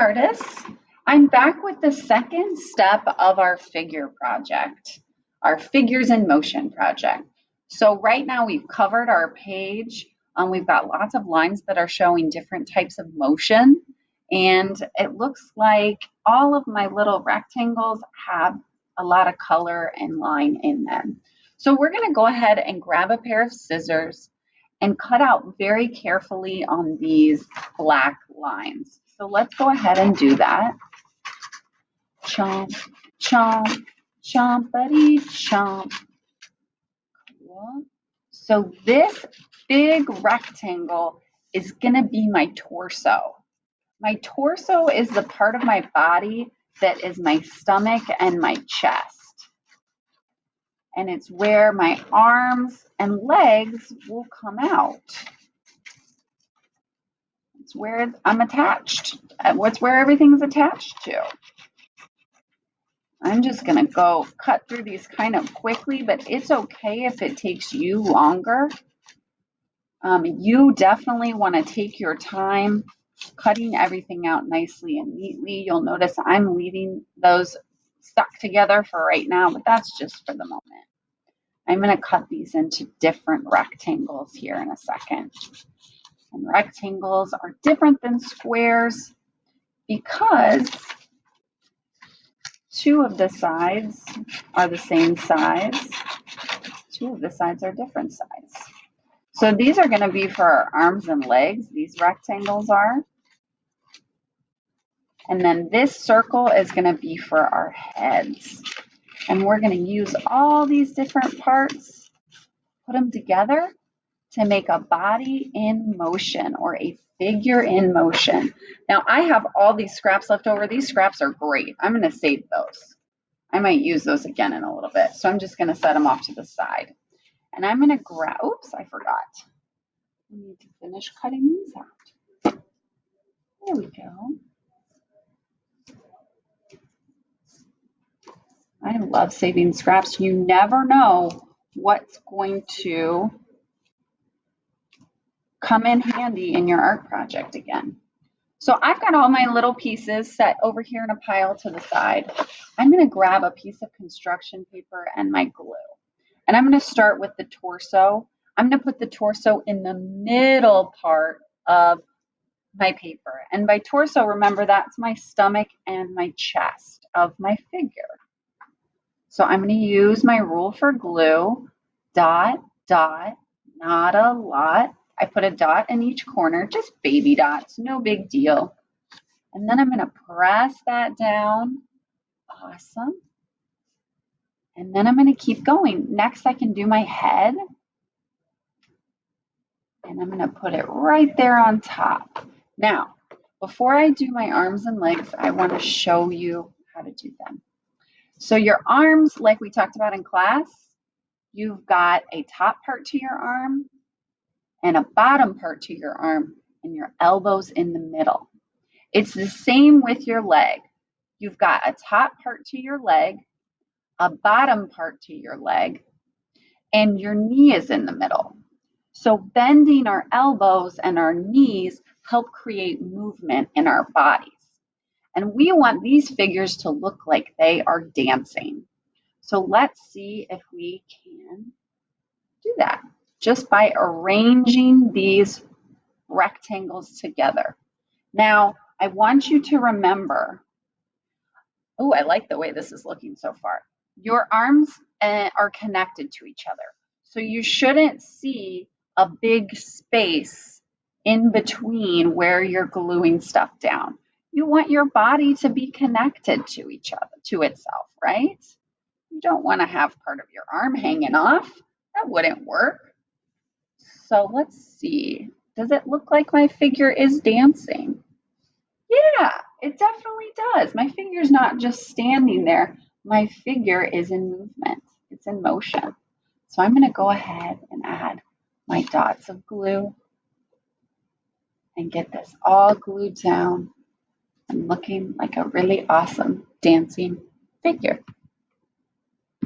artists, I'm back with the second step of our figure project, our figures in motion project. So right now we've covered our page. We've got lots of lines that are showing different types of motion. And it looks like all of my little rectangles have a lot of color and line in them. So we're going to go ahead and grab a pair of scissors and cut out very carefully on these black lines. So let's go ahead and do that. Chomp, chomp, chompity chomp. Cool. So this big rectangle is going to be my torso. My torso is the part of my body that is my stomach and my chest. And it's where my arms and legs will come out. It's where I'm attached. What's where everything's attached to. I'm just going to go cut through these kind of quickly, but it's okay if it takes you longer. You definitely want to take your time cutting everything out nicely and neatly. You'll notice I'm leaving those stuck together for right now, but that's just for the moment. I'm going to cut these into different rectangles here in a second. And rectangles are different than squares because two of the sides are the same size. Two of the sides are different sides. So these are going to be for our arms and legs. These rectangles are. And then this circle is going to be for our heads. And we're going to use all these different parts, put them together to make a body in motion or a figure in motion. Now I have all these scraps left over. These scraps are great. I'm going to save those. I might use those again in a little bit. So I'm just going to set them off to the side. And I'm going to grab, oops, I forgot. I need to finish cutting these out. There we go. I love saving scraps. You never know what's going to come in handy in your art project again. So I've got all my little pieces set over here in a pile to the side. I'm going to grab a piece of construction paper and my glue. And I'm going to start with the torso. I'm going to put the torso in the middle part of my paper. And by torso, remember that's my stomach and my chest of my figure. So I'm going to use my rule for glue, dot, dot, not a lot. I put a dot in each corner, just baby dots, no big deal. And then I'm going to press that down. Awesome. And then I'm going to keep going. Next, I can do my head. And I'm going to put it right there on top. Now, before I do my arms and legs, I want to show you how to do them. So your arms, like we talked about in class, you've got a top part to your arm and a bottom part to your arm and your elbows in the middle. It's the same with your leg. You've got a top part to your leg, a bottom part to your leg, and your knee is in the middle. So bending our elbows and our knees help create movement in our bodies. And we want these figures to look like they are dancing. So let's see if we can do that just by arranging these rectangles together. Now, I want you to remember, oh, I like the way this is looking so far. Your arms are connected to each other. So you shouldn't see a big space in between where you're gluing stuff down. You want your body to be connected to each other, to itself, right? You don't want to have part of your arm hanging off. That wouldn't work. So let's see. Does it look like my figure is dancing? Yeah, it definitely does. My figure's not just standing there. My figure is in movement. It's in motion. So I'm going to go ahead and add my dots of glue and get this all glued down and looking like a really awesome dancing figure.